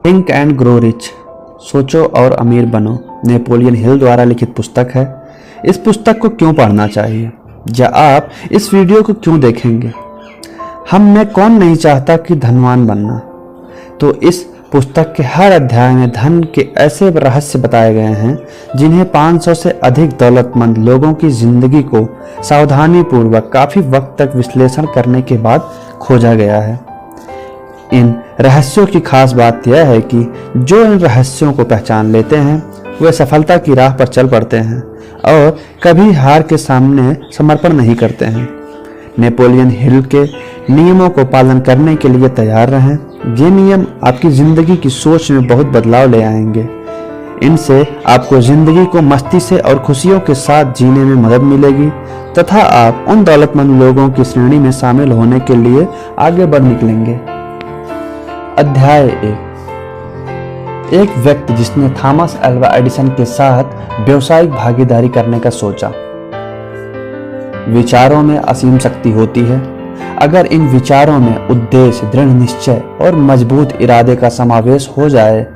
Think and grow rich, सोचो और अमीर बनो, नेपोलियन हिल द्वारा लिखित पुस्तक है। इस पुस्तक को क्यों पढ़ना चाहिए या आप इस वीडियो को क्यों देखेंगे? हम में कौन नहीं चाहता कि धनवान बनना। तो इस पुस्तक के हर अध्याय में धन के ऐसे रहस्य बताए गए हैं जिन्हें 500 से अधिक दौलतमंद लोगों की जिंदगी को सावधानीपूर्वक काफी वक्त तक विश्लेषण करने के बाद खोजा गया है। इन रहस्यों की खास बात यह है कि जो इन रहस्यों को पहचान लेते हैं वे सफलता की राह पर चल पड़ते हैं और कभी हार के सामने समर्पण नहीं करते हैं। नेपोलियन हिल के नियमों को पालन करने के लिए तैयार रहें। ये नियम आपकी जिंदगी की सोच में बहुत बदलाव ले आएंगे। इनसे आपको जिंदगी को मस्ती से और खुशियों के साथ जीने में मदद मिलेगी तथा आप उन दौलतमंद लोगों की श्रेणी में शामिल होने के लिए आगे बढ़ निकलेंगे। अध्याय 1। एक व्यक्ति जिसने थॉमस अल्वा एडिसन के साथ व्यावसायिक भागीदारी करने का सोचा। विचारों में असीम शक्ति होती है। अगर इन विचारों में उद्देश्य, दृढ़ निश्चय और मजबूत इरादे का समावेश हो जाए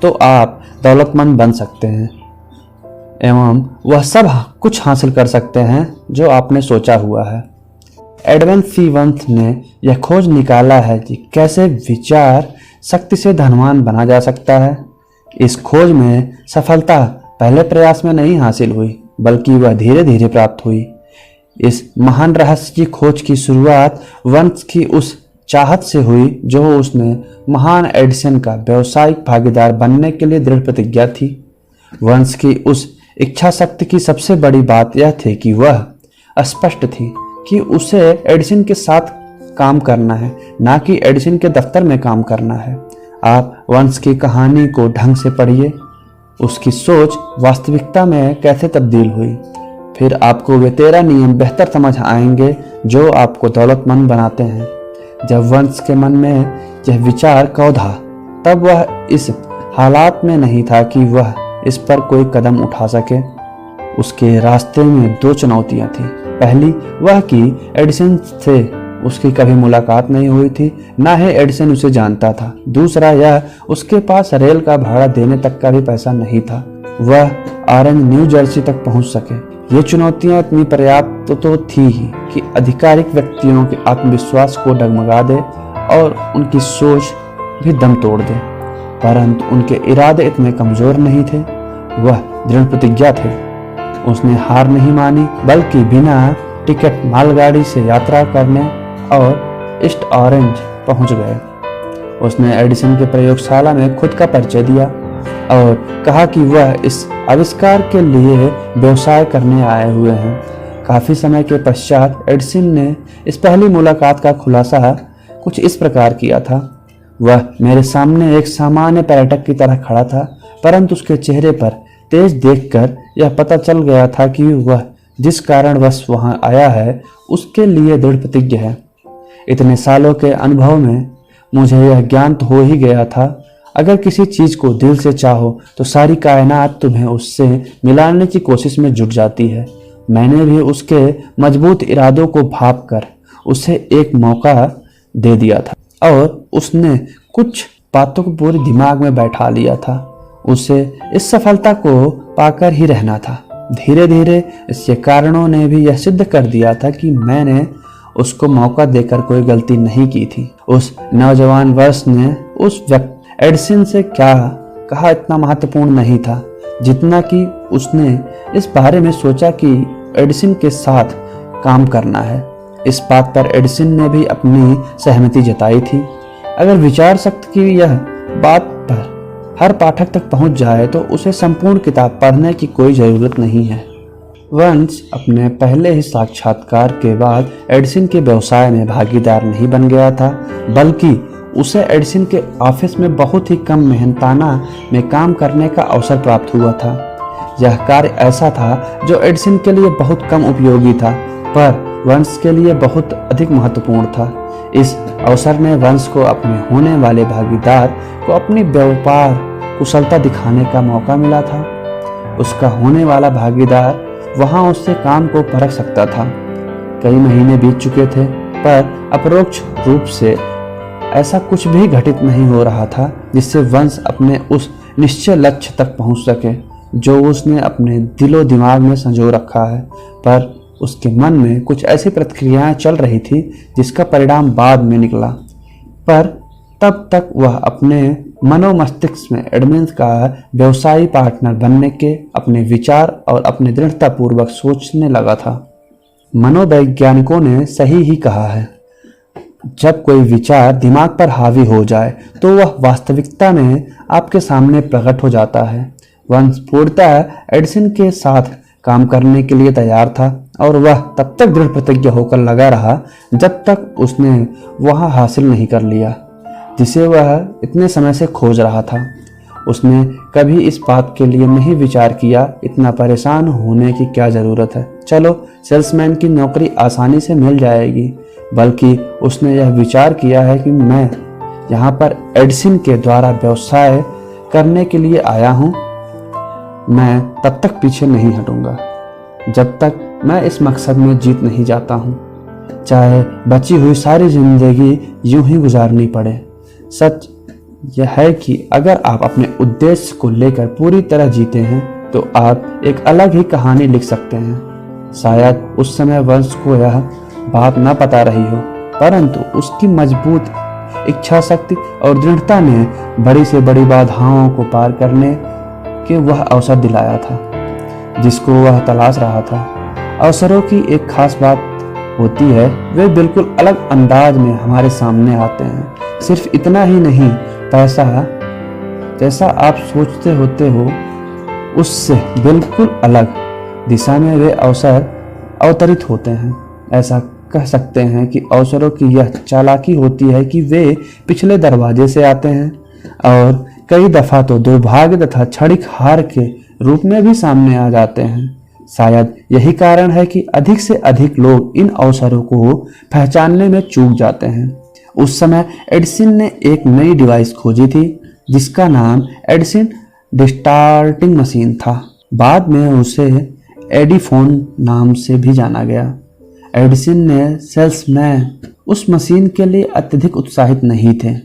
तो आप दौलतमंद बन सकते हैं एवं वह सब कुछ हासिल कर सकते हैं जो आपने सोचा हुआ है। एडवन सी वंथ ने यह खोज निकाला है कि कैसे विचार शक्ति से धनवान बना जा सकता है। इस खोज में सफलता पहले प्रयास में नहीं हासिल हुई बल्कि वह धीरे धीरे प्राप्त हुई। इस महान रहस्य की खोज की शुरुआत वंश की उस चाहत से हुई जो उसने महान एडिसन का व्यावसायिक भागीदार बनने के लिए दृढ़ प्रतिज्ञा थी। वंश की उस इच्छा शक्ति की सबसे बड़ी बात यह थी कि वह स्पष्ट थी कि उसे एडिसन के साथ काम करना है, ना कि एडिसन के दफ्तर में काम करना है। आप वंश की कहानी को ढंग से पढ़िए, उसकी सोच वास्तविकता में कैसे तब्दील हुई। फिर आपको वे 13 नियम बेहतर समझ आएंगे जो आपको दौलतमंद बनाते हैं। जब वंश के मन में यह विचार कौधा, तब वह इस हालात में नहीं था कि वह इस पर कोई कदम उठा सके। उसके रास्ते में 2 चुनौतियां थी। पहली वह कि एडिसन से उसकी कभी मुलाकात नहीं हुई थी, ना ही एडिसन उसे जानता था। दूसरा यह उसके पास रेल का भाड़ा देने तक का भी पैसा नहीं था वह ऑरेंज न्यू जर्सी तक पहुंच सके। ये चुनौतियां इतनी पर्याप्त तो थी ही कि आधिकारिक व्यक्तियों के आत्मविश्वास को डगमगा दे और उनकी सोच भी दम तोड़ दे, परंतु उनके इरादे इतने कमजोर नहीं थे। वह दृढ़ प्रतिज्ञा थे। उसने हार नहीं मानी बल्कि बिना टिकट मालगाड़ी से यात्रा करने और ईस्ट ऑरेंज पहुंच गए। उसने एडिसन के प्रयोगशाला में खुद का परिचय दिया और कहा कि वह इस आविष्कार के लिए व्यवसाय करने आए हुए हैं। काफी समय के पश्चात एडिसन ने इस पहली मुलाकात का खुलासा कुछ इस प्रकार किया था। वह मेरे सामने एक सामान्य पर्यटक की तरह खड़ा था, परंतु उसके चेहरे पर तेज देखकर यह पता चल गया था कि वह जिस कारणवश वहां आया है उसके लिए दृढ़ प्रतिज्ञ है। इतने सालों के अनुभव में मुझे यह ज्ञान तो हो ही गया था, अगर किसी चीज को दिल से चाहो तो सारी कायनात तुम्हें उससे मिलाने की कोशिश में जुट जाती है। मैंने भी उसके मजबूत इरादों को भाप कर उसे एक मौका दे दिया था और उसने कुछ बातों को पूरे दिमाग में बैठा लिया था। उसे इस सफलता को पाकर ही रहना था। धीरे धीरे इसके कारणों ने भी यह सिद्ध कर दिया था कि मैंने उसको मौका देकर कोई गलती नहीं की थी। उस नौजवान वर्ष ने उस व्यक्ति एडिसन से क्या कहा इतना महत्वपूर्ण नहीं था जितना कि उसने इस बारे में सोचा कि एडिसन के साथ काम करना है। इस बात पर एडिसन ने भी अपनी सहमति जताई थी। अगर विचार शक्ति की यह बात पर हर पाठक तक पहुंच जाए तो उसे संपूर्ण किताब पढ़ने की कोई जरूरत नहीं है। वंश अपने पहले ही साक्षात्कार के बाद एडिसन के व्यवसाय में भागीदार नहीं बन गया था, बल्कि उसे एडिसन के ऑफिस में बहुत ही कम मेहनताना में काम करने का अवसर प्राप्त हुआ था। यह कार्य ऐसा था जो एडिसन के लिए बहुत कम उपयोगी था, पर वंश के लिए बहुत अधिक महत्वपूर्ण था। इस अवसर ने वंश को अपने होने वाले भागीदार को अपनी व्यापार कुशलता दिखाने का मौका मिला था। उसका होने वाला भागीदार वहां उससे काम को परख सकता था। कई महीने बीत चुके थे, पर अपरोक्ष रूप से ऐसा कुछ भी घटित नहीं हो रहा था जिससे वंश अपने उस निश्चय लक्ष्य तक पहुंच सके जो उसने अपने दिलो दिमाग में संजो रखा है। पर उसके मन में कुछ ऐसी प्रतिक्रियाएं चल रही थी जिसका परिणाम बाद में निकला। पर तब तक वह अपने मनोमस्तिष्क में एडमिन का व्यवसायी पार्टनर बनने के अपने विचार और अपने दृढ़तापूर्वक सोचने लगा था। मनोवैज्ञानिकों ने सही ही कहा है, जब कोई विचार दिमाग पर हावी हो जाए तो वह वास्तविकता में आपके सामने प्रकट हो जाता है। वंश पूर्णतः एडिसन के साथ काम करने के लिए तैयार था और वह तब तक दृढ़ प्रतिज्ञ होकर लगा रहा जब तक उसने वह हासिल नहीं कर लिया जिसे वह इतने समय से खोज रहा था। उसने कभी इस बात के लिए नहीं विचार किया इतना परेशान होने की क्या ज़रूरत है, चलो सेल्समैन की नौकरी आसानी से मिल जाएगी, बल्कि उसने यह विचार किया है कि मैं यहाँ पर एडिसन के द्वारा व्यवसाय करने के लिए आया हूँ। मैं तब तक पीछे नहीं हटूंगा जब तक मैं इस मकसद में जीत नहीं जाता हूँ, चाहे बची हुई सारी जिंदगी यूं ही गुजारनी पड़े। सच यह है कि अगर आप अपने उद्देश्य को लेकर पूरी तरह जीते हैं तो आप एक अलग ही कहानी लिख सकते हैं। शायद उस समय वंश को यह बात न पता रही हो, परंतु उसकी मजबूत इच्छा शक्ति और दृढ़ता ने बड़ी से बड़ी बाधाओं को पार करने के वह अवसर दिलाया था जिसको वह तलाश रहा था। अवसरों की एक खास बात होती है, वे बिल्कुल अलग अंदाज में हमारे सामने आते हैं। सिर्फ इतना ही नहीं, पैसा जैसा आप सोचते होते हो उससे बिल्कुल अलग दिशा में वे अवसर अवतरित होते हैं। ऐसा कह सकते हैं कि अवसरों की यह चालाकी होती है कि वे पिछले दरवाजे से आते हैं और कई दफा तो दुर्भाग्य तथा क्षणिक हार के रूप में भी सामने आ जाते हैं। शायद यही कारण है कि अधिक से अधिक लोग इन अवसरों को पहचानने में चूक जाते हैं। उस समय एडिसन ने एक नई डिवाइस खोजी थी जिसका नाम एडिसन डिस्टार्टिंग मशीन था। बाद में उसे एडिफोन नाम से भी जाना गया। एडिसन ने सेल्समैन उस मशीन के लिए अत्यधिक उत्साहित नहीं थे।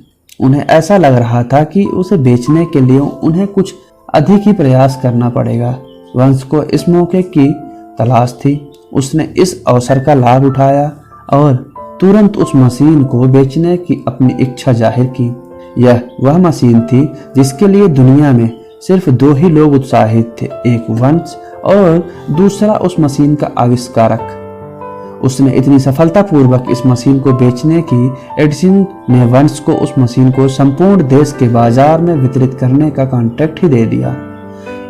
उन्हें ऐसा लग रहा था कि उसे बेचने के लिए उन्हें कुछ अधिक ही प्रयास करना पड़ेगा। वंश को इस मौके की तलाश थी। उसने इस अवसर का लाभ उठाया और तुरंत उस मशीन को बेचने की अपनी इच्छा जाहिर की। यह वह मशीन थी जिसके लिए दुनिया में सिर्फ दो ही लोग उत्साहित थे, एक वंश और दूसरा उस मशीन का आविष्कारक। उसने इतनी सफलतापूर्वक इस मशीन को बेचने की एडिसन ने वंश को उस मशीन को संपूर्ण देश के बाजार में वितरित करने का कॉन्ट्रैक्ट ही दे दिया।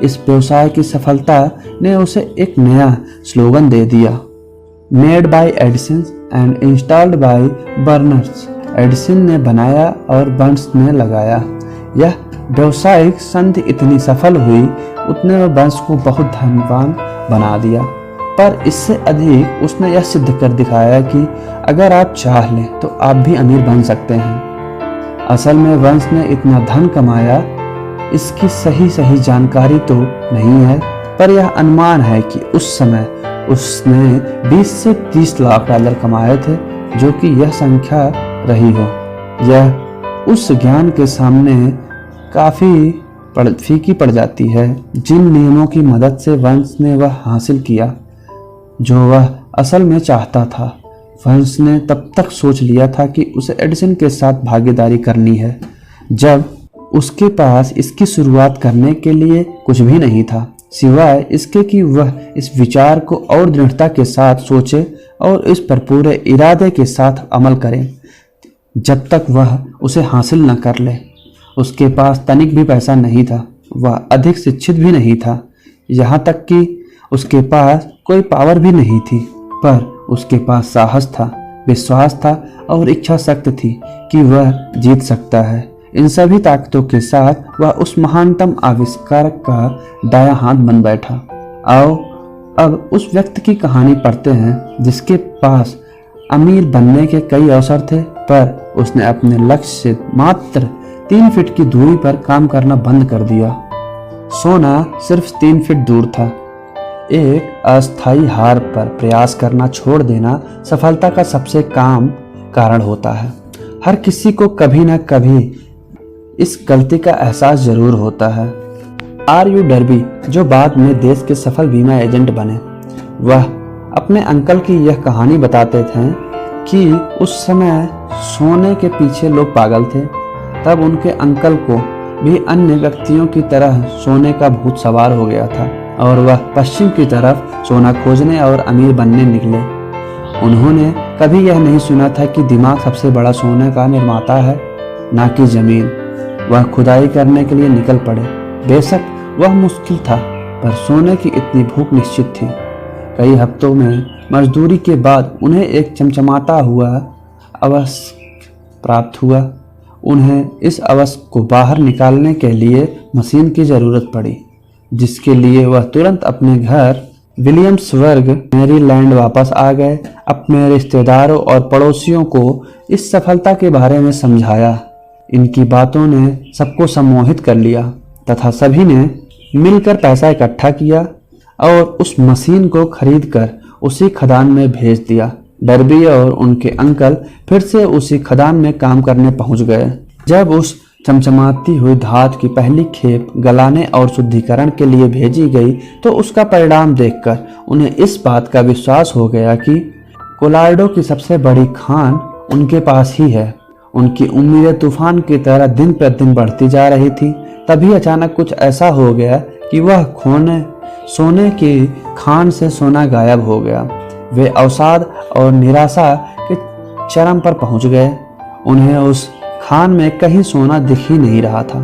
इस व्यवसाय की सफलता ने उसे एक नया स्लोगन दे दिया, made by Edison and installed by Berners. Edison ने बनाया और बर्न्स ने लगाया। यह व्यवसायिक संधि इतनी सफल हुई उतने में बर्न्स को बहुत धनवान बना दिया, पर इससे अधिक उसने यह सिद्ध कर दिखाया कि अगर आप चाह लें तो आप भी अमीर बन सकते हैं। असल में वंश ने इतना धन कमाया, इसकी सही जानकारी तो नहीं है, पर यह अनुमान है कि उस समय उसने 20 से 30 लाख डॉलर कमाए थे, जो कि यह संख्या रही हो। यह उस ज्ञान के सामने काफी फीकी पड़ जाती है जिन नियमों की मदद से वंश ने वह हासिल किया जो वह असल में चाहता था। वंश ने तब तक सोच लिया था कि उसे एडिसन के साथ भागीदारी करनी है जब उसके पास इसकी शुरुआत करने के लिए कुछ भी नहीं था, सिवाय इसके कि वह इस विचार को और दृढ़ता के साथ सोचे और इस पर पूरे इरादे के साथ अमल करे जब तक वह उसे हासिल न कर ले। उसके पास तनिक भी पैसा नहीं था, वह अधिक शिक्षित भी नहीं था, यहाँ तक कि उसके पास कोई पावर भी नहीं थी, पर उसके पास साहस था, विश्वास था और इच्छा शक्ति थी कि वह जीत सकता है। इन सभी ताकतों के साथ वह उस महानतम आविष्कारक का दायां हाथ बन बैठा। आओ अब उस व्यक्ति की कहानी पढ़ते हैं जिसके पास अमीर बनने के कई अवसर थे, पर उसने अपने लक्ष्य से मात्र 3 फीट की दूरी पर काम करना बंद कर दिया। सोना सिर्फ 3 फीट दूर था। एक अस्थायी हार पर प्रयास करना छोड़ देना सफलता का सबसे काम कारण होता है। हर किसी को कभी ना कभी इस गलती का एहसास जरूर होता है। आर.यू. डर्बी, जो बाद में देश के सफल बीमा एजेंट बने, वह अपने अंकल की यह कहानी बताते थे कि उस समय सोने के पीछे लोग पागल थे। तब उनके अंकल को भी अन्य व्यक्तियों की तरह सोने का भूत सवार हो गया था और वह पश्चिम की तरफ सोना खोजने और अमीर बनने निकले। उन्होंने कभी यह नहीं सुना था कि दिमाग सबसे बड़ा सोने का निर्माता है, ना कि जमीन। वह खुदाई करने के लिए निकल पड़े। बेशक वह मुश्किल था, पर सोने की इतनी भूख निश्चित थी। कई हफ्तों में मजदूरी के बाद उन्हें एक चमचमाता हुआ अवश्य प्राप्त हुआ। उन्हें इस अवश्य को बाहर निकालने के लिए मशीन की जरूरत पड़ी, जिसके लिए वह तुरंत अपने घर विलियम्सबर्ग, मैरीलैंड वापस आ गए। अपने रिश्तेदारों और पड़ोसियों को इस सफलता के बारे में समझाया। इनकी बातों ने सबको सम्मोहित कर लिया तथा सभी ने मिलकर पैसा इकट्ठा किया और उस मशीन को खरीदकर उसी खदान में भेज दिया। डर्बी और उनके अंकल फिर से उसी खदान में काम करने पहुंच गए। जब उस चमचमाती हुई धात की पहली खेप गलाने और शुद्धिकरण के लिए भेजी गई तो उसका परिणाम देखकर उन्हें इस बात का विश्वास हो गया कि कोलोराडो की सबसे बड़ी खान उनके पास ही है। उनकी उम्मीदें तूफान की तरह दिन प्रतिदिन बढ़ती जा रही थी। तभी अचानक कुछ ऐसा हो गया कि वह सोने की खान से सोना गायब हो गया। वे अवसाद और निराशा के चरम पर पहुंच गए। उन्हें उस खान में कहीं सोना दिख ही नहीं रहा था।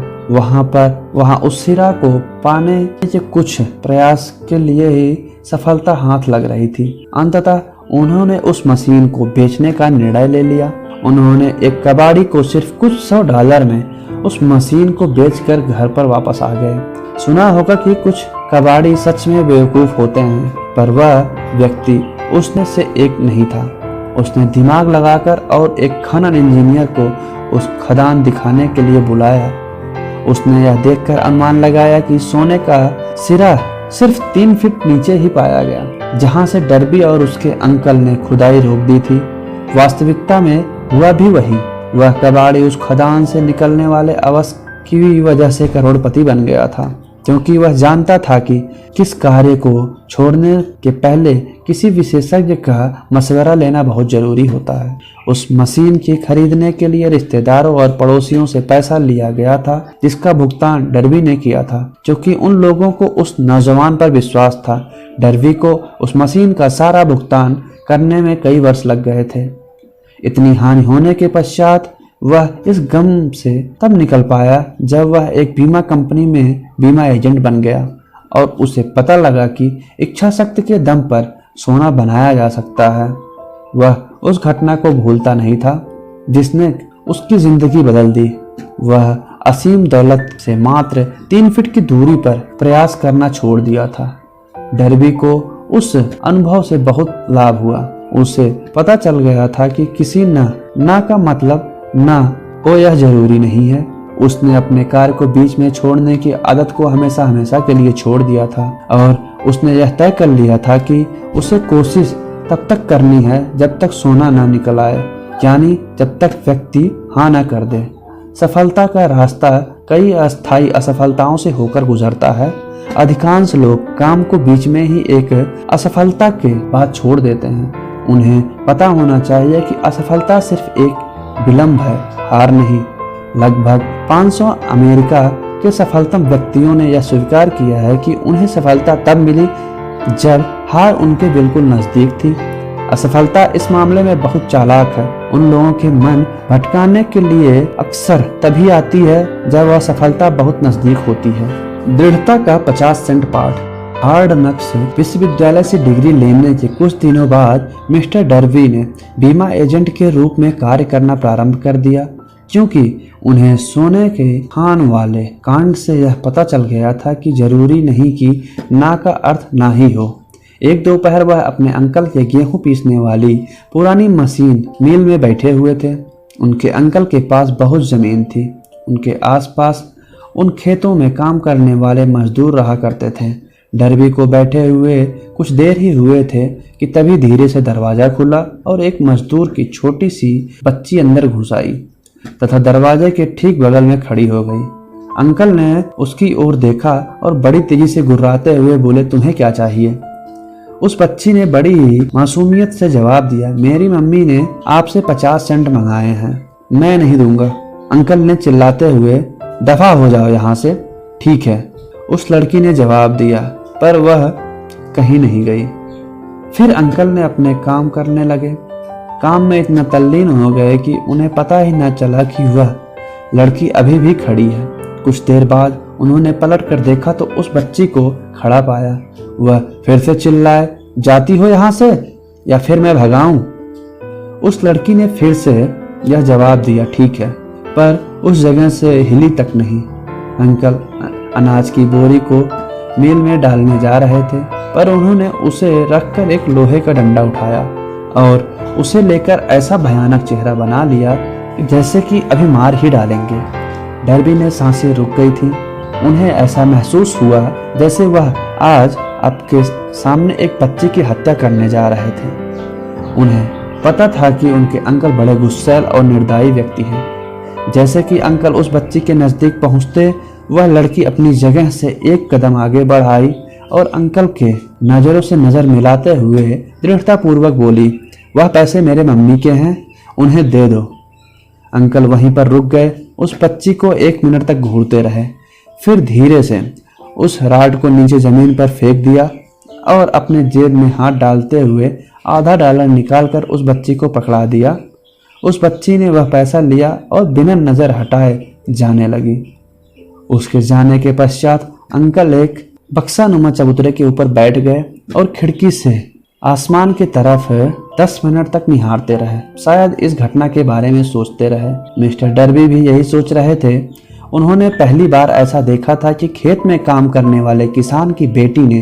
वहां उस सिरा को पाने के कुछ प्रयास के लिए ही सफलता हाथ लग रही थी। अंततः उन्होंने उस मशीन को बेचने का निर्णय ले लिया। उन्होंने एक कबाड़ी को सिर्फ कुछ $100 में उस मशीन को बेचकर घर पर वापस आ गए। सुना होगा कि कुछ कबाड़ी सच में बेवकूफ होते हैं, पर वह व्यक्ति उसमें से एक नहीं था। उसने दिमाग लगाकर और एक खनन इंजीनियर को उस खदान दिखाने के लिए बुलाया। उसने यह देखकर अनुमान लगाया कि सोने का सिरा सिर्फ 3 फीट नीचे ही पाया गया, जहां से डर्बी और उसके अंकल ने खुदाई रोक दी थी। वास्तविकता में हुआ भी वही। वह कबाड़ी उस खदान से निकलने वाले अवश्य की वजह से करोड़पति बन गया था, क्योंकि वह जानता था कि किस कार्य को छोड़ने के पहले किसी विशेषज्ञ का मशवरा लेना बहुत जरूरी होता है। उस मशीन की खरीदने के लिए रिश्तेदारों और पड़ोसियों से पैसा लिया गया था, जिसका भुगतान डर्बी ने किया था, क्योंकि उन लोगों को उस नौजवान पर विश्वास था। डर्बी को उस मशीन का सारा भुगतान करने में कई वर्ष लग गए थे। इतनी हानि होने के पश्चात वह इस गम से तब निकल पाया जब वह एक बीमा कंपनी में बीमा एजेंट बन गया और उसे पता लगा कि इच्छा शक्ति के दम पर सोना बनाया जा सकता है। वह उस घटना को भूलता नहीं था जिसने उसकी जिंदगी बदल दी। वह असीम दौलत से मात्र 3 फीट की दूरी पर प्रयास करना छोड़ दिया था। डर्बी को उस अनुभव से बहुत लाभ हुआ। उसे पता चल गया था कि किसी ना का मतलब ना को यह जरूरी नहीं है। उसने अपने कार्य को बीच में छोड़ने की आदत को हमेशा के लिए छोड़ दिया था और उसने यह तय कर लिया था कि उसे कोशिश तब तक करनी है जब तक सोना ना निकल आए, यानी जब तक व्यक्ति हाँ ना कर दे। सफलता का रास्ता कई अस्थायी असफलताओं से होकर गुजरता है। अधिकांश लोग काम को बीच में ही एक असफलता के बाद छोड़ देते हैं। उन्हें पता होना चाहिए कि असफलता सिर्फ एक विलंब है, हार नहीं। लगभग 500 अमेरिका के सफलतम व्यक्तियों ने यह स्वीकार किया है कि उन्हें सफलता तब मिली जब हार उनके बिल्कुल नजदीक थी। असफलता इस मामले में बहुत चालाक है। उन लोगों के मन भटकाने के लिए अक्सर तभी आती है जब वह सफलता बहुत नजदीक होती है। दृढ़ता का 50 सेंट पाठ। हार्ड नक्स विश्वविद्यालय से डिग्री लेने के कुछ दिनों बाद मिस्टर डर्बी ने बीमा एजेंट के रूप में कार्य करना प्रारंभ कर दिया, क्योंकि उन्हें सोने के खान वाले कांड से यह पता चल गया था कि जरूरी नहीं कि ना का अर्थ ना ही हो। एक दोपहर वह अपने अंकल के गेहूं पीसने वाली पुरानी मशीन मिल में बैठे हुए थे। उनके अंकल के पास बहुत जमीन थी। उनके आसपास उन खेतों में काम करने वाले मजदूर रहा करते थे। डर्बी को बैठे हुए कुछ देर ही हुए थे कि तभी धीरे से दरवाजा खुला और एक मजदूर की छोटी सी बच्ची अंदर घुस आई। तथा दरवाजे के ठीक बगल में खड़ी हो गई। अंकल ने उसकी ओर देखा और बड़ी तेजी से गुर्राते हुए बोले, तुम्हें क्या चाहिए? उस बच्ची ने बड़ी मासूमियत से जवाब दिया, मेरी मम्मी ने आपसे 50 सेंट मंगाए हैं, मैं नहीं दूंगा। अंकल ने चिल्लाते हुए, दफा हो जाओ यहाँ से। ठीक है, उस लड़की ने जवाब दिया, पर वह कहीं नहीं गई। फिर अंकल ने अपने काम करने लगे। काम में इतना तल्लीन हो गए कि उन्हें पता ही न चला कि वह लड़की अभी भी खड़ी है। कुछ देर बाद उन्होंने पलट कर देखा तो उस बच्ची को खड़ा पाया। वह फिर से चिल्लाए, जाती हो यहाँ से या फिर मैं भगाऊं? उस लड़की ने फिर से यह जवाब दिया, ठीक है, पर उस जगह से हिली तक नहीं। अंकल अनाज की बोरी को मील में डालने जा रहे थे, पर उन्होंने उसे रखकर एक लोहे का डंडा उठाया और उसे लेकर ऐसा भयानक चेहरा बना लिया जैसे कि अभी मार ही डालेंगे। डर्बी ने सांसें रुक गई थी। उन्हें ऐसा महसूस हुआ जैसे वह आज आपके सामने एक बच्ची की हत्या करने जा रहे थे। उन्हें पता था कि उनके अंकल बड़े गुस्सैल और निर्दयी व्यक्ति हैं। जैसे कि अंकल उस बच्ची के नजदीक पहुंचते, वह लड़की अपनी जगह से एक कदम आगे बढ़ाई और अंकल के नजरों से नजर मिलाते हुए दृढ़तापूर्वक बोली, वह पैसे मेरे मम्मी के हैं, उन्हें दे दो। अंकल वहीं पर रुक गए। उस बच्ची को 1 मिनट तक घूरते रहे, फिर धीरे से उस राड को नीचे जमीन पर फेंक दिया और अपने जेब में हाथ डालते हुए आधा डॉलर निकालकर उस बच्ची को पकड़ा दिया। उस बच्ची ने वह पैसा लिया और बिना नजर हटाए जाने लगी। उसके जाने के पश्चात अंकल एक बक्सानुमा चबूतरे के ऊपर बैठ गए और खिड़की से आसमान की तरफ 10 मिनट तक निहारते रहे। शायद इस घटना के बारे में सोचते रहे। मिस्टर डर्बी भी यही सोच रहे थे। उन्होंने पहली बार ऐसा देखा था कि खेत में काम करने वाले किसान की बेटी ने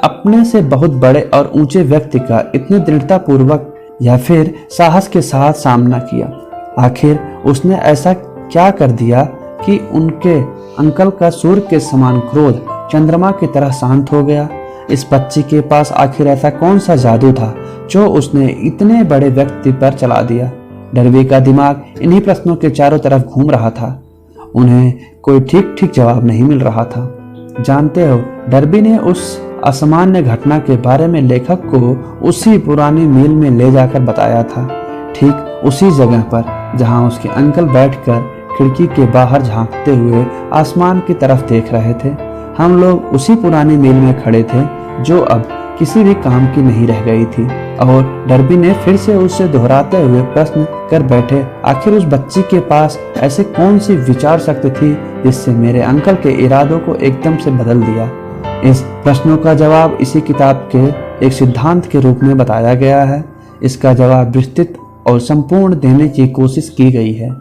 अपने से बहुत बड़े और ऊंचे व्यक्ति का इतने दृढ़तापूर्वक या फिर साहस के साथ सामना किया। आखिर उसने ऐसा क्या कर दिया कि उनके अंकल का सूर्य के समान क्रोध चंद्रमा की तरह शांत हो गया? इस बच्ची के पास आखिर ऐसा कौन सा जादू था जो उसने इतने बड़े व्यक्ति पर चला दिया? डर्बी का दिमाग इन्हीं प्रश्नों के चारों तरफ घूम रहा था। उन्हें कोई ठीक ठीक जवाब नहीं मिल रहा था। जानते हो, डर्बी ने उस असामान्य घटना के बारे में लेखक को उसी पुरानी मील में ले जाकर बताया था, ठीक उसी जगह पर जहां उसके अंकल बैठकर खिड़की के बाहर झांकते हुए आसमान की तरफ देख रहे थे। हम लोग उसी पुरानी मील में खड़े थे जो अब किसी भी काम की नहीं रह गई थी। और डर्बी ने फिर से उससे दोहराते हुए प्रश्न कर बैठे, आखिर उस बच्ची के पास ऐसे कौन सी विचार शक्ति थी जिससे मेरे अंकल के इरादों को एकदम से बदल दिया? इस प्रश्नों का जवाब इसी किताब के एक सिद्धांत के रूप में बताया गया है। इसका जवाब विस्तृत और संपूर्ण देने की कोशिश की गई है।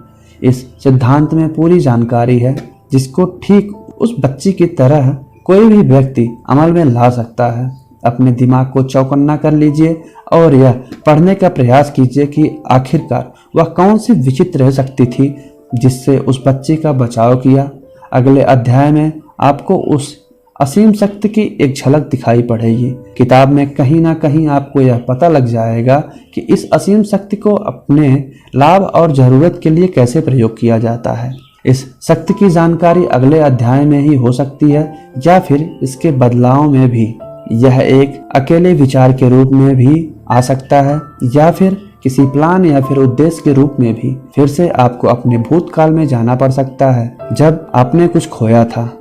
इस सिद्धांत में पूरी जानकारी है जिसको ठीक उस बच्ची की तरह कोई भी व्यक्ति अमल में ला सकता है। अपने दिमाग को चौकन्ना कर लीजिए और यह पढ़ने का प्रयास कीजिए कि आखिरकार वह कौन सी विचित्र शक्ति थी जिससे उस बच्ची का बचाव किया। अगले अध्याय में आपको उस असीम शक्ति की एक झलक दिखाई पड़ेगी। किताब में कहीं ना कहीं आपको यह पता लग जाएगा कि इस असीम शक्ति को अपने लाभ और जरूरत के लिए कैसे प्रयोग किया जाता है। इस शक्ति की जानकारी अगले अध्याय में ही हो सकती है या फिर इसके बदलाव में भी। यह एक अकेले विचार के रूप में भी आ सकता है या फिर किसी प्लान या फिर उद्देश्य के रूप में भी। फिर से आपको अपने भूतकाल में जाना पड़ सकता है जब आपने कुछ खोया था,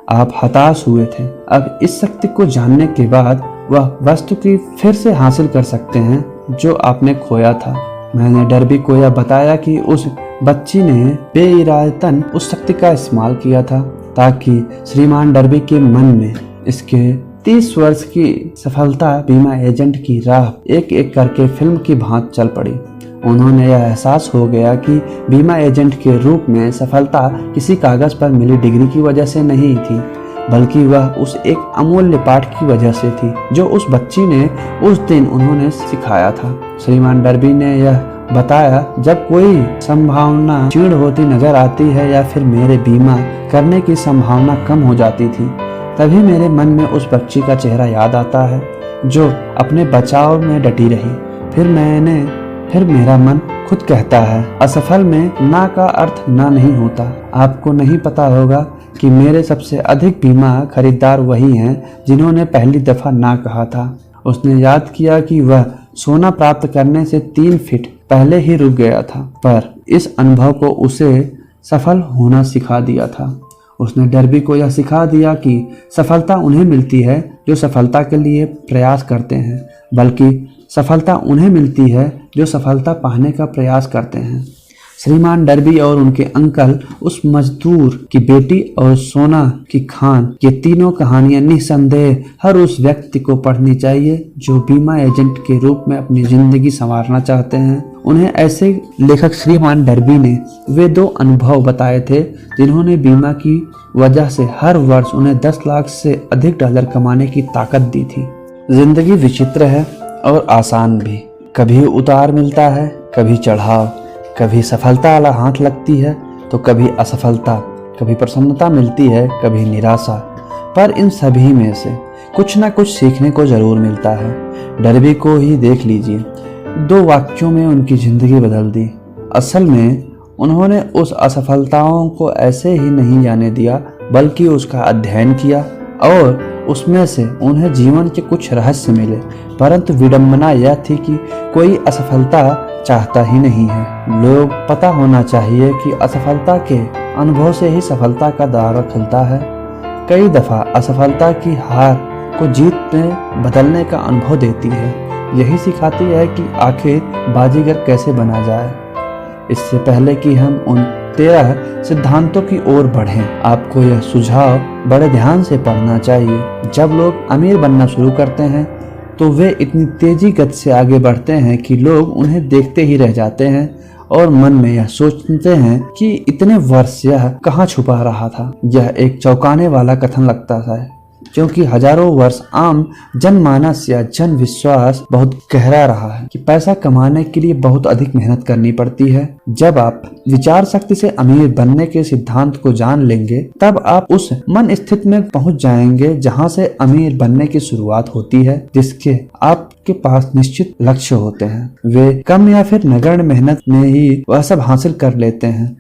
आप हताश हुए थे। अब इस शक्ति को जानने के बाद वह वस्तु की फिर से हासिल कर सकते हैं जो आपने खोया था। मैंने डर्बी को यह बताया कि उस बच्ची ने बेइरादतन उस शक्ति का इस्तेमाल किया था ताकि श्रीमान डर्बी के मन में इसके 30 वर्ष की सफलता बीमा एजेंट की राह एक एक करके फिल्म की भांति चल पड़ी। उन्होंने यह एहसास हो गया कि बीमा एजेंट के रूप में सफलता किसी कागज पर मिली डिग्री की वजह से नहीं थी, बल्कि वह उस एक अमूल्य पाठ की वजह से थी जो उस बच्ची ने उस दिन उन्होंने सिखाया था। श्रीमान डर्बी ने यह बताया, जब कोई संभावना क्षीण होती नजर आती है या फिर मेरे बीमा करने की संभावना कम हो जाती थी, तभी मेरे मन में उस बच्ची का चेहरा याद आता है जो अपने बचाव में डटी रही। फिर मेरा मन खुद कहता है, असफल में ना का अर्थ ना नहीं होता। आपको नहीं पता होगा कि मेरे सबसे अधिक बीमा खरीदार वही हैं जिन्होंने पहली दफा ना कहा था। उसने याद किया कि वह सोना प्राप्त करने से 3 फीट पहले ही रुक गया था, पर इस अनुभव को उसे सफल होना सिखा दिया था। उसने डर्बी को यह सिखा दिया कि सफलता उन्हें मिलती है जो सफलता के लिए प्रयास करते हैं, बल्कि सफलता उन्हें मिलती है जो सफलता पाने का प्रयास करते हैं। श्रीमान डर्बी और उनके अंकल, उस मजदूर की बेटी और सोना की खान, ये तीनों कहानियां निसंदेह हर उस व्यक्ति को पढ़नी चाहिए जो बीमा एजेंट के रूप में अपनी जिंदगी संवारना चाहते हैं। उन्हें ऐसे लेखक श्रीमान डर्बी ने वे 2 अनुभव बताए थे जिन्होंने बीमा की वजह से हर वर्ष उन्हें 10 लाख से अधिक डॉलर कमाने की ताकत दी थी। जिंदगी विचित्र है और आसान भी। कभी उतार मिलता है, कभी चढ़ाव, कभी सफलता वाला हाथ लगती है तो कभी असफलता, कभी प्रसन्नता मिलती है, कभी निराशा। पर इन सभी में से कुछ ना कुछ सीखने को जरूर मिलता है। डर्बी को ही देख लीजिए, 2 वाक्यों में उनकी जिंदगी बदल दी। असल में उन्होंने उस असफलताओं को ऐसे ही नहीं जाने दिया, बल्कि उसका अध्ययन किया और उसमें से उन्हें जीवन के कुछ रहस्य मिले। परंतु विडंबना यह थी कि कोई असफलता चाहता ही नहीं है। लोग पता होना चाहिए कि असफलता के अनुभव से ही सफलता का द्वार खुलता है। कई दफा असफलता की हार को जीत में बदलने का अनुभव देती है। यही सिखाती है कि आखिर बाजीगर कैसे बना जाए। इससे पहले कि हम उन 13 सिद्धांतों की ओर बढ़ें, आपको यह सुझाव बड़े ध्यान से पढ़ना चाहिए। जब लोग अमीर बनना शुरू करते हैं तो वे इतनी तेजी गति से आगे बढ़ते हैं कि लोग उन्हें देखते ही रह जाते हैं और मन में यह सोचते हैं कि इतने वर्ष यह कहाँ छुपा रहा था। यह एक चौंकाने वाला कथन लगता है, क्योंकि हजारों वर्ष आम जनमानस या जन विश्वास बहुत गहरा रहा है कि पैसा कमाने के लिए बहुत अधिक मेहनत करनी पड़ती है। जब आप विचार शक्ति से अमीर बनने के सिद्धांत को जान लेंगे, तब आप उस मन स्थिति में पहुंच जाएंगे जहां से अमीर बनने की शुरुआत होती है, जिसके आपके पास निश्चित लक्ष्य होते हैं। वे कम या फिर नगण्य मेहनत में ही वह सब हासिल कर लेते हैं।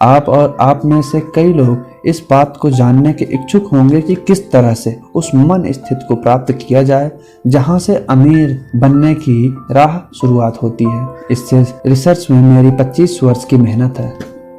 आप और आप में से कई लोग इस बात को जानने के इच्छुक होंगे कि किस तरह से उस मन स्थिति को प्राप्त किया जाए जहां से अमीर बनने की राह शुरुआत होती है। इससे रिसर्च में मेरी 25 वर्ष की मेहनत है।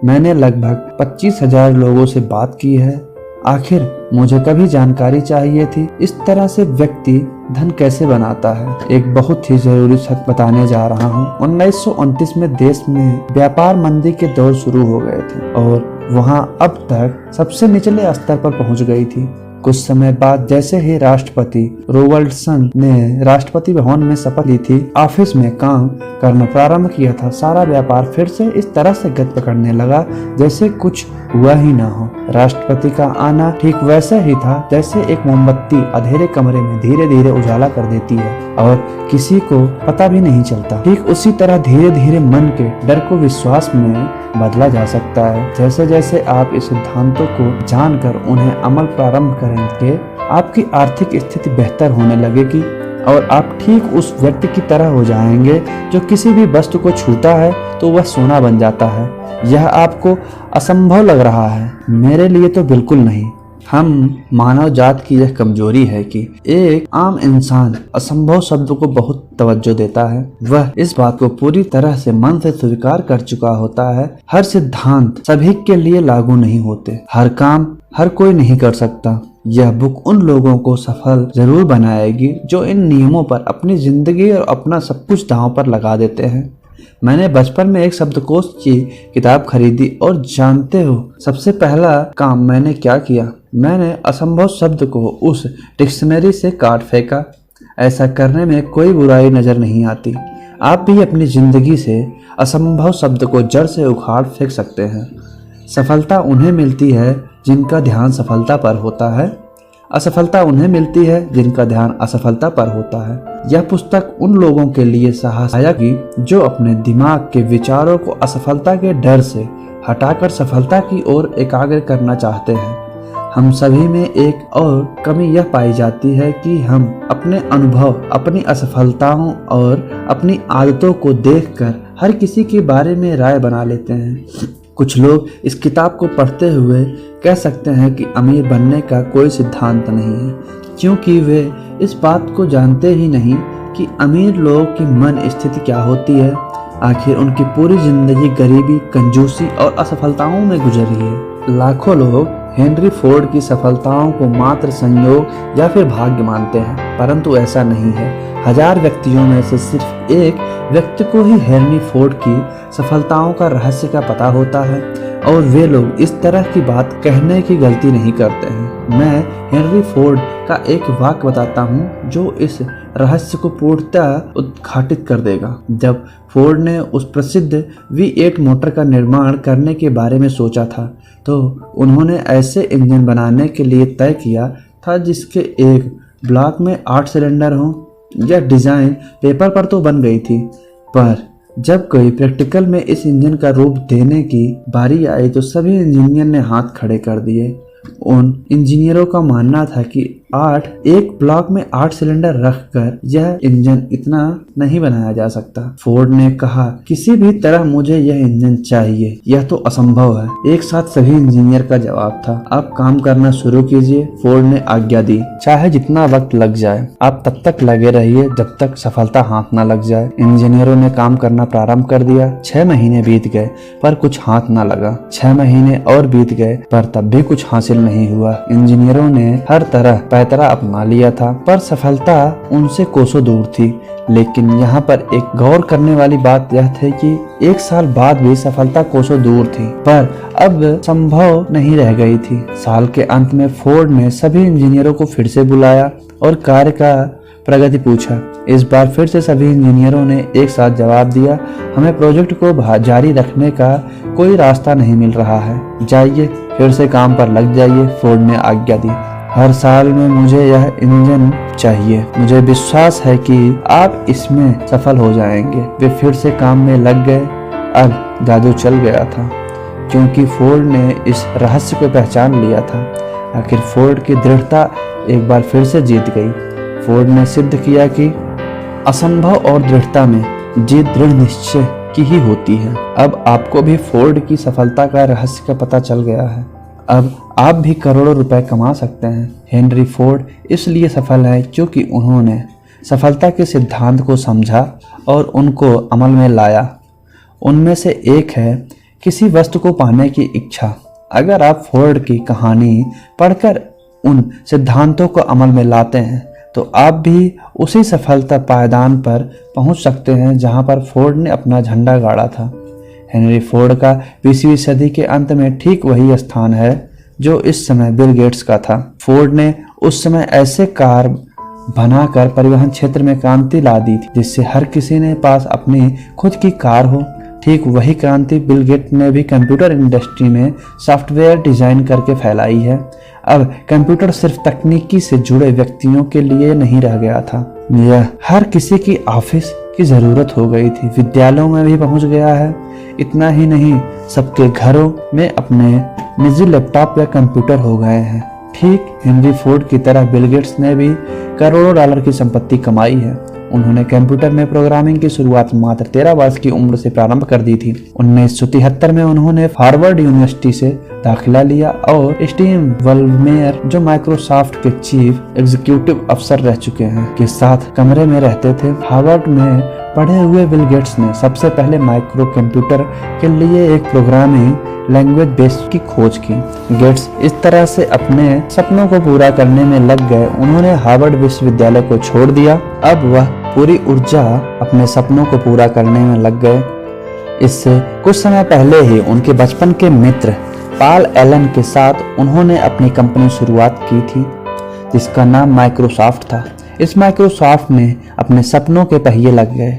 मैंने लगभग 25,000 लोगों से बात की है। आखिर मुझे कभी जानकारी चाहिए थी इस तरह से व्यक्ति धन कैसे बनाता है। एक बहुत ही जरूरी सच बताने जा रहा हूँ। 1929 में देश में व्यापार मंदी के दौर शुरू हो गए थे और वहाँ अब तक सबसे निचले स्तर पर पहुँच गई थी। कुछ समय बाद जैसे ही राष्ट्रपति रोनाल्डसन ने राष्ट्रपति भवन में शपथ ली थी, ऑफिस में काम करना प्रारंभ किया था, सारा व्यापार फिर से इस तरह से गति पकड़ने लगा जैसे कुछ हुआ ही ना हो। राष्ट्रपति का आना ठीक वैसा ही था जैसे एक मोमबत्ती अंधेरे कमरे में धीरे धीरे उजाला कर देती है और किसी को पता भी नहीं चलता। ठीक उसी तरह धीरे धीरे मन के डर को विश्वास में बदला जा सकता है। जैसे जैसे आप इस सिद्धांतों को जानकर उन्हें अमल प्रारंभ करेंगे, आपकी आर्थिक स्थिति बेहतर होने लगेगी और आप ठीक उस व्यक्ति की तरह हो जाएंगे जो किसी भी वस्तु को छूता है तो वह सोना बन जाता है। यह आपको असंभव लग रहा है, मेरे लिए तो बिल्कुल नहीं। हम मानव जात की यह कमजोरी है कि एक आम इंसान असंभव शब्द को बहुत तवज्जो देता है। वह इस बात को पूरी तरह से मन से स्वीकार कर चुका होता है। हर सिद्धांत सभी के लिए लागू नहीं होते, हर काम हर कोई नहीं कर सकता। यह बुक उन लोगों को सफल जरूर बनाएगी जो इन नियमों पर अपनी जिंदगी और अपना सब कुछ दांव पर लगा देते हैं। मैंने बचपन में एक शब्दकोश की किताब खरीदी और जानते हो सबसे पहला काम मैंने क्या किया? मैंने असंभव शब्द को उस डिक्शनरी से काट फेंका। ऐसा करने में कोई बुराई नजर नहीं आती। आप भी अपनी जिंदगी से असंभव शब्द को जड़ से उखाड़ फेंक सकते हैं। सफलता उन्हें मिलती है जिनका ध्यान सफलता पर होता है, असफलता उन्हें मिलती है जिनका ध्यान असफलता पर होता है। यह पुस्तक उन लोगों के लिए सहायक है जो अपने दिमाग के विचारों को असफलता के डर से हटाकर सफलता की ओर एकाग्र करना चाहते हैं। हम सभी में एक और कमी यह पाई जाती है कि हम अपने अनुभव, अपनी असफलताओं और अपनी आदतों को देखकर हर किसी के बारे में राय बना लेते हैं। कुछ लोग इस किताब को पढ़ते हुए कह सकते हैं कि अमीर बनने का कोई सिद्धांत नहीं है, क्योंकि वे इस बात को जानते ही नहीं कि अमीर लोगों की मन स्थिति क्या होती है। आखिर उनकी पूरी जिंदगी गरीबी, कंजूसी और असफलताओं में गुजरी है। लाखों लोग हेनरी फोर्ड की सफलताओं को मात्र संयोग या फिर भाग्य मानते हैं, परंतु ऐसा नहीं है। 1000 व्यक्तियों में से सिर्फ एक व्यक्ति को ही हेनरी फोर्ड की सफलताओं का रहस्य का पता होता है, और वे लोग इस तरह की बात कहने की गलती नहीं करते हैं। मैं हेनरी फोर्ड का एक वाक्य बताता हूँ जो इस रहस्य को पूर्णतः उद्घाटित कर देगा। जब फोर्ड ने उस प्रसिद्ध V8 मोटर का निर्माण करने के बारे में सोचा था, तो उन्होंने ऐसे इंजन बनाने के लिए तय किया था जिसके एक ब्लॉक में 8 सिलेंडर हों। यह डिज़ाइन पेपर पर तो बन गई थी, पर जब कोई प्रैक्टिकल में इस इंजन का रूप देने की बारी आई तो सभी इंजीनियर ने हाथ खड़े कर दिए। उन इंजीनियरों का मानना था कि एक ब्लॉक में 8 सिलेंडर रखकर यह इंजन इतना नहीं बनाया जा सकता। फोर्ड ने कहा, किसी भी तरह मुझे यह इंजन चाहिए, यह तो असंभव है। एक साथ सभी इंजीनियर का जवाब था, आप काम करना शुरू कीजिए। फोर्ड ने आज्ञा दी, चाहे जितना वक्त लग जाए, आप तब तक लगे रहिए जब तक सफलता हाथ न लग जाए। इंजीनियरों ने काम करना प्रारंभ कर दिया। 6 महीने बीत गए पर कुछ हाथ न लगा। 6 महीने और बीत गए पर तब भी कुछ हासिल नहीं हुआ। इंजीनियरों ने हर तरह पैतरा अपना लिया था, पर सफलता उनसे कोसों दूर थी। लेकिन यहाँ पर एक गौर करने वाली बात यह थी कि 1 साल बाद भी सफलता कोसों दूर थी, पर अब संभव नहीं रह गई थी। साल के अंत में फोर्ड ने सभी इंजीनियरों को फिर से बुलाया और कार्य का प्रगति पूछा। इस बार फिर से सभी इंजीनियरों ने एक साथ जवाब दिया, हमें प्रोजेक्ट को जारी रखने का कोई रास्ता नहीं मिल रहा है, जाइए फिर से काम पर लग जाइए। फोर्ड ने आज्ञा दी, हर साल में मुझे यह इंजन चाहिए, मुझे विश्वास है कि आप इसमें सफल हो जाएंगे। वे फिर से काम में लग गए। अब जादू चल गया था, क्योंकि फोर्ड ने इस रहस्य को पहचान लिया था। आखिर फोर्ड की दृढ़ता एक बार फिर से जीत गई। फोर्ड ने सिद्ध किया कि असंभव और दृढ़ता में जीत दृढ़ निश्चय की ही होती है। अब आपको भी फोर्ड की सफलता का रहस्य का पता चल गया है। अब आप भी करोड़ों रुपए कमा सकते हैं। हेनरी फोर्ड इसलिए सफल है क्योंकि उन्होंने सफलता के सिद्धांत को समझा और उनको अमल में लाया। उनमें से एक है किसी वस्तु को पाने की इच्छा। अगर आप फोर्ड की कहानी पढ़कर उन सिद्धांतों को अमल में लाते हैं तो आप भी उसी सफलता पायदान पर पहुंच सकते हैं जहां पर फोर्ड ने अपना झंडा गाड़ा था। हेनरी फोर्ड का 20वीं सदी के अंत में ठीक वही स्थान है जो इस समय बिल गेट्स का था। फोर्ड ने उस समय ऐसे कार बनाकर परिवहन क्षेत्र में क्रांति ला दी थी जिससे हर किसी ने पास अपनी खुद की कार हो। ठीक वही क्रांति बिल गेट ने भी कंप्यूटर इंडस्ट्री में सॉफ्टवेयर डिजाइन करके फैलाई है। अब कंप्यूटर सिर्फ तकनीकी से जुड़े व्यक्तियों के लिए नहीं रह गया था, यह हर किसी की ऑफिस की जरूरत हो गई थी। विद्यालयों में भी पहुंच गया है। इतना ही नहीं, सबके घरों में अपने निजी लैपटॉप या कंप्यूटर हो गए हैं। ठीक हेनरी फोर्ड की तरह बिल गेट्स ने भी करोड़ों डॉलर की संपत्ति कमाई है। उन्होंने कंप्यूटर में प्रोग्रामिंग की शुरुआत मात्र 13 वर्ष की उम्र से प्रारंभ कर दी थी। 1973 में उन्होंने हार्वर्ड यूनिवर्सिटी से दाखिला लिया और स्टीव वॉलमेयर, जो माइक्रोसॉफ्ट के चीफ एग्जीक्यूटिव अफसर रह चुके हैं, के साथ कमरे में रहते थे। हार्वर्ड में पढ़े हुए बिल गेट्स ने सबसे पहले माइक्रो कंप्यूटर के लिए एक प्रोग्रामिंग लैंग्वेज बेस की खोज की। गेट्स इस तरह से अपने सपनों को पूरा करने में लग गए। उन्होंने हार्वर्ड विश्वविद्यालय को छोड़ दिया। अब वह पूरी ऊर्जा अपने सपनों को पूरा करने में लग गए। इससे कुछ समय पहले ही उनके बचपन के मित्र पॉल एलन के साथ उन्होंने अपनी कंपनी शुरुआत की थी जिसका नाम माइक्रोसॉफ्ट था। इस माइक्रोसॉफ्ट में अपने सपनों के पहिए लग गए।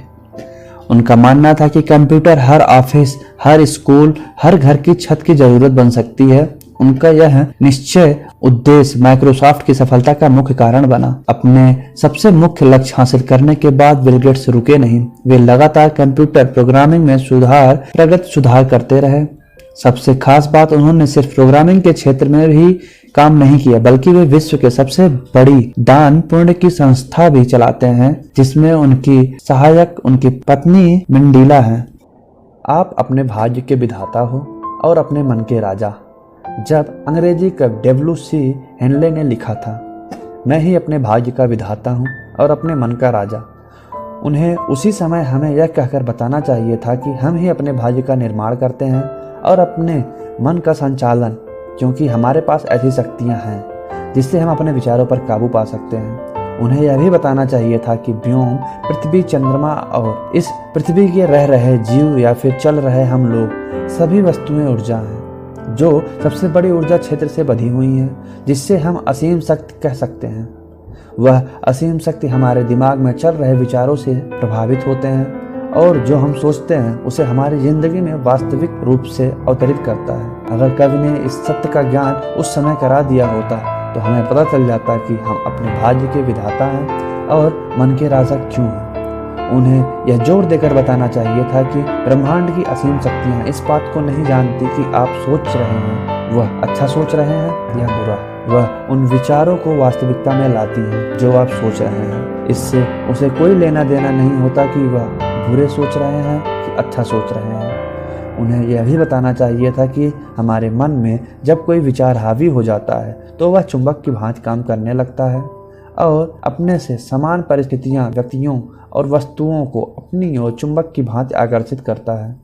उनका मानना था कि कंप्यूटर हर ऑफिस, हर स्कूल, हर घर की छत की जरूरत बन सकती है। उनका यह निश्चय उद्देश्य माइक्रोसॉफ्ट की सफलता का मुख्य कारण बना। अपने सबसे मुख्य लक्ष्य हासिल करने के बाद बिल गेट्स रुके नहीं। वे लगातार कंप्यूटर प्रोग्रामिंग में प्रगति सुधार करते रहे। सबसे खास बात, उन्होंने सिर्फ प्रोग्रामिंग के क्षेत्र में भी काम नहीं किया, बल्कि वे विश्व के सबसे बड़ी दान पुण्य की संस्था भी चलाते हैं जिसमें उनकी सहायक उनकी पत्नी मंडीला है। आप अपने भाग्य के विधाता हो और अपने मन के राजा। जब अंग्रेजी कवि डब्ल्यू.सी. हेनले ने लिखा था, मैं ही अपने भाग्य का विधाता हूँ और अपने मन का राजा, उन्हें उसी समय हमें यह कहकर बताना चाहिए था कि हम ही अपने भाग्य का निर्माण करते हैं और अपने मन का संचालन, क्योंकि हमारे पास ऐसी शक्तियाँ हैं जिससे हम अपने विचारों पर काबू पा सकते हैं। उन्हें यह भी बताना चाहिए था कि व्योम, पृथ्वी, चंद्रमा और इस पृथ्वी के रह रहे जीव या फिर चल रहे हम लोग सभी वस्तुएं ऊर्जा हैं, जो सबसे बड़ी ऊर्जा क्षेत्र से बधी हुई हैं, जिससे हम असीम शक्ति कह सकते हैं। वह असीम शक्ति हमारे दिमाग में चल रहे विचारों से प्रभावित होते हैं और जो हम सोचते हैं उसे हमारी जिंदगी में वास्तविक रूप से अवतरित करता है। अगर कवि ने इस सत्य का ज्ञान उस समय करा दिया होता तो हमें पता चल जाता कि हम अपने भाग्य के विधाता हैं और मन के राजा क्यों हैं। उन्हें यह जोर देकर बताना चाहिए था कि ब्रह्मांड की असीम शक्तियाँ इस बात को नहीं जानती कि आप सोच रहे हैं वह अच्छा सोच रहे हैं या बुरा। वह उन विचारों को वास्तविकता में लाती हैं जो आप सोच रहे हैं। इससे उसे कोई लेना देना नहीं होता कि वह बुरे सोच रहे हैं कि अच्छा सोच रहे हैं। उन्हें यह भी बताना चाहिए था कि हमारे मन में जब कोई विचार हावी हो जाता है तो वह चुंबक की भांति काम करने लगता है और अपने से समान परिस्थितियां, व्यक्तियों और वस्तुओं को अपनी ओर चुंबक की भांति आकर्षित करता है।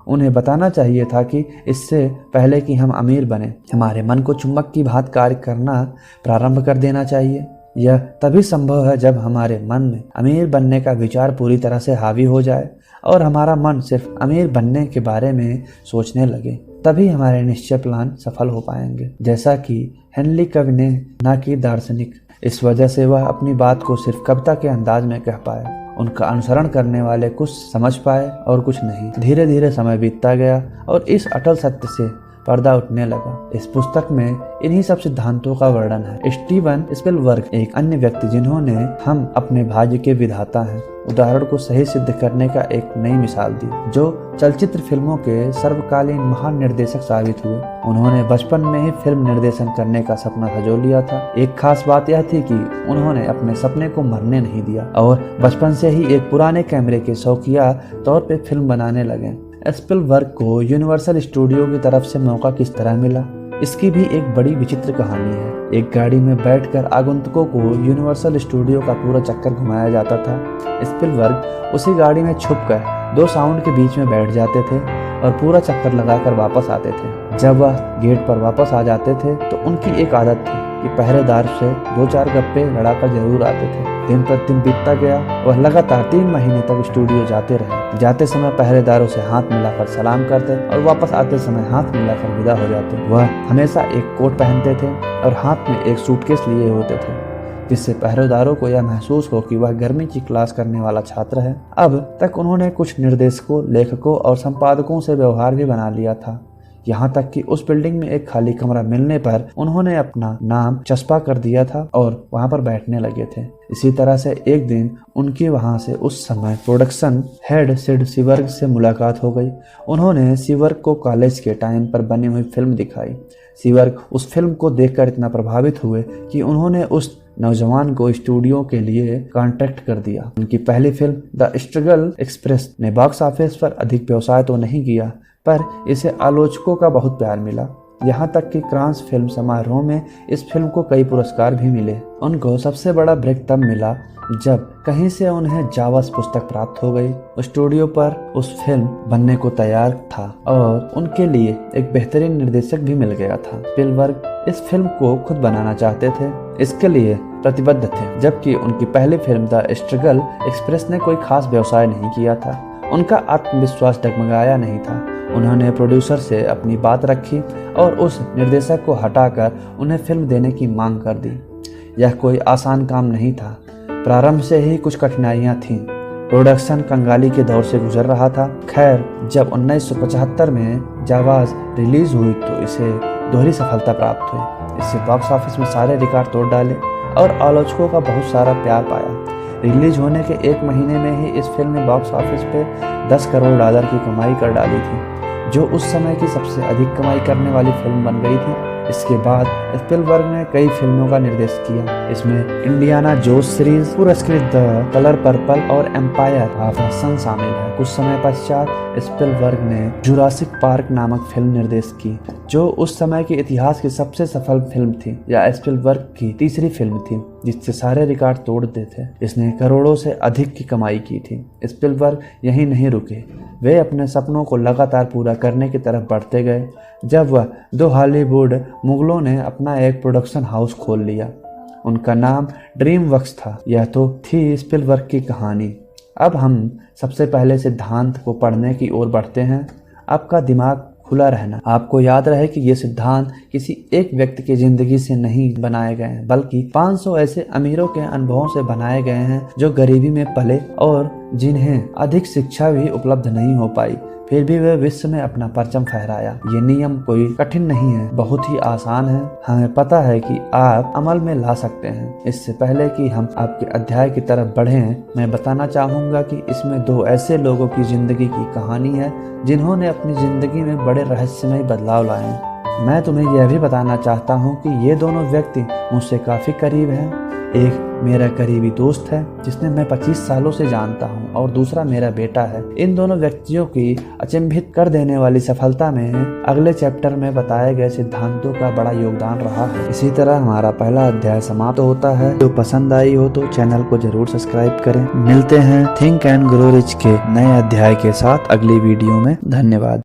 उन्हें बताना चाहिए था कि इससे पहले कि हम अमीर बने, हमारे मन को चुंबक की भांति कार्य करना प्रारंभ कर देना चाहिए। यह तभी संभव है जब हमारे मन में अमीर बनने का विचार पूरी तरह से हावी हो जाए और हमारा मन सिर्फ अमीर बनने के बारे में सोचने लगे, तभी हमारे निश्चय प्लान सफल हो पाएंगे। जैसा कि हेनली कवि ने, ना कि दार्शनिक। इस वजह से वह अपनी बात को सिर्फ कविता के अंदाज में कह पाए। उनका अनुसरण करने वाले कुछ समझ पाए और कुछ नहीं। धीरे धीरे समय बीतता गया और इस अटल सत्य से पर्दा उठने लगा। इस पुस्तक में इन्हीं सब सिद्धांतों का वर्णन है। स्टीवन स्पिलबर्ग एक अन्य व्यक्ति जिन्होंने हम अपने भाग्य के विधाता हैं उदाहरण को सही सिद्ध करने का एक नई मिसाल दी, जो चलचित्र फिल्मों के सर्वकालीन महान निर्देशक साबित हुए। उन्होंने बचपन में ही फिल्म निर्देशन करने का सपना सजो लिया था। एक खास बात यह थी कि उन्होंने अपने सपने को मरने नहीं दिया और बचपन से ही एक पुराने कैमरे के शौकिया तौर पे फिल्म बनाने लगे। स्पिलबर्ग को यूनिवर्सल स्टूडियो की तरफ से मौका किस तरह मिला, इसकी भी एक बड़ी विचित्र कहानी है। एक गाड़ी में बैठकर आगंतुकों को यूनिवर्सल स्टूडियो का पूरा चक्कर घुमाया जाता था। स्पिलबर्ग उसी गाड़ी में छुपकर दो साउंड के बीच में बैठ जाते थे और पूरा चक्कर लगाकर वापस आते थे। जब वह गेट पर वापस आ जाते थे तो उनकी एक आदत थी कि पहरेदार से 2-4 गप्पे लड़ाकर जरूर आते थे। दिन प्रतिदिन बीतता गया। वह लगातार 3 महीने तक स्टूडियो जाते रहे। जाते समय पहरेदारों से हाथ मिलाकर सलाम करते और वापस आते समय हाथ मिलाकर विदा हो जाते। वह हमेशा एक कोट पहनते थे और हाथ में एक सूटकेस लिए होते थे, जिससे पहरेदारों को यह महसूस हो कि वह गर्मी की क्लास करने वाला छात्र है। अब तक उन्होंने कुछ निर्देशकों, लेखकों और संपादकों से व्यवहार भी बना लिया था, यहाँ तक कि उस बिल्डिंग में एक खाली कमरा मिलने पर उन्होंने अपना नाम चस्पा कर दिया था और वहाँ पर बैठने लगे थे। इसी तरह से एक दिन उनकी वहाँ से उस समय प्रोडक्शन हेड सिड सीवर्ग से मुलाकात हो गई। उन्होंने सीवर्ग को कॉलेज के टाइम पर बनी हुई फिल्म दिखाई। सीवर्ग उस फिल्म को देखकर इतना प्रभावित हुए कि उन्होंने उस नौजवान को स्टूडियो के लिए कॉन्ट्रैक्ट कर दिया। उनकी पहली फिल्म द स्ट्रगल एक्सप्रेस ने बॉक्स ऑफिस पर अधिक व्यवसाय तो नहीं किया, पर इसे आलोचकों का बहुत प्यार मिला। यहाँ तक कि क्रांस फिल्म समारोह में इस फिल्म को कई पुरस्कार भी मिले। उनको सबसे बड़ा ब्रेक तब मिला जब कहीं से उन्हें जावस पुस्तक प्राप्त हो गई। स्टूडियो पर उस फिल्म बनने को तैयार था और उनके लिए एक बेहतरीन निर्देशक भी मिल गया था। स्पिलबर्ग इस फिल्म को खुद बनाना चाहते थे, इसके लिए प्रतिबद्ध थे, जबकि उनकी पहली फिल्म द स्ट्रगल एक्सप्रेस ने कोई खास व्यवसाय नहीं किया था। उनका आत्मविश्वास डगमगाया नहीं था। उन्होंने प्रोड्यूसर से अपनी बात रखी और उस निर्देशक को हटाकर उन्हें फिल्म देने की मांग कर दी। यह कोई आसान काम नहीं था। प्रारंभ से ही कुछ कठिनाइयां थीं। प्रोडक्शन कंगाली के दौर से गुजर रहा था। खैर, जब 1975 में जावाज रिलीज हुई तो इसे दोहरी सफलता प्राप्त हुई। इससे बॉक्स ऑफिस में सारे रिकॉर्ड तोड़ डाले और आलोचकों का बहुत सारा प्यार पाया। रिलीज होने के 1 महीने में ही इस फिल्म ने बॉक्स ऑफिस पे $10 करोड़ की कमाई कर डाली थी, जो उस समय की सबसे अधिक कमाई करने वाली फिल्म बन गई थी। इसके बाद स्पिलबर्ग ने कई फिल्मों का निर्देशन किया। इसमें इंडियाना जोन्स सीरीज, पुरस्कृत द कलर पर्पल और एम्पायर ऑफ द सन शामिल है। कुछ समय पश्चात स्पिलबर्ग ने जुरासिक पार्क नामक फिल्म निर्देशित की, जो उस समय के इतिहास की सबसे सफल फिल्म थी। यह स्पिलबर्ग की तीसरी फिल्म थी जिससे सारे रिकॉर्ड तोड़ देते थे। इसने करोड़ों से अधिक की कमाई की थी। स्पिलबर्ग यहीं नहीं रुके, वे अपने सपनों को लगातार पूरा करने की तरफ बढ़ते गए। जब वह दो हॉलीवुड मुगलों ने अपना एक प्रोडक्शन हाउस खोल लिया, उनका नाम ड्रीम वर्क्स था। यह तो थी स्पिलबर्ग की कहानी। अब हम सबसे पहले सिद्धांत को पढ़ने की ओर बढ़ते हैं। आपका दिमाग खुला रहना। आपको याद रहे कि ये सिद्धांत किसी एक व्यक्ति की जिंदगी से नहीं बनाए गए हैं, बल्कि 500 ऐसे अमीरों के अनुभवों से बनाए गए हैं जो गरीबी में पले और जिन्हें अधिक शिक्षा भी उपलब्ध नहीं हो पाई, फिर भी वे विश्व में अपना परचम फहराया। ये नियम कोई कठिन नहीं है, बहुत ही आसान है। हमें पता है कि आप अमल में ला सकते हैं। इससे पहले कि हम आपके अध्याय की तरफ बढ़ें, मैं बताना चाहूँगा कि इसमें दो ऐसे लोगों की जिंदगी की कहानी है जिन्होंने अपनी जिंदगी में बड़े रहस्यमय बदलाव लाए हैं। मैं तुम्हें यह भी बताना चाहता हूँ कि ये दोनों व्यक्ति मुझसे काफ़ी करीब हैं। एक मेरा करीबी दोस्त है जिसने मैं 25 सालों से जानता हूँ, और दूसरा मेरा बेटा है। इन दोनों व्यक्तियों की अचंभित कर देने वाली सफलता में अगले चैप्टर में बताए गए सिद्धांतों का बड़ा योगदान रहा है। इसी तरह हमारा पहला अध्याय समाप्त होता है। जो पसंद आई हो तो चैनल को जरूर सब्सक्राइब करें। मिलते हैं थिंक एंड ग्रो रिच के नए अध्याय के साथ अगली वीडियो में। धन्यवाद।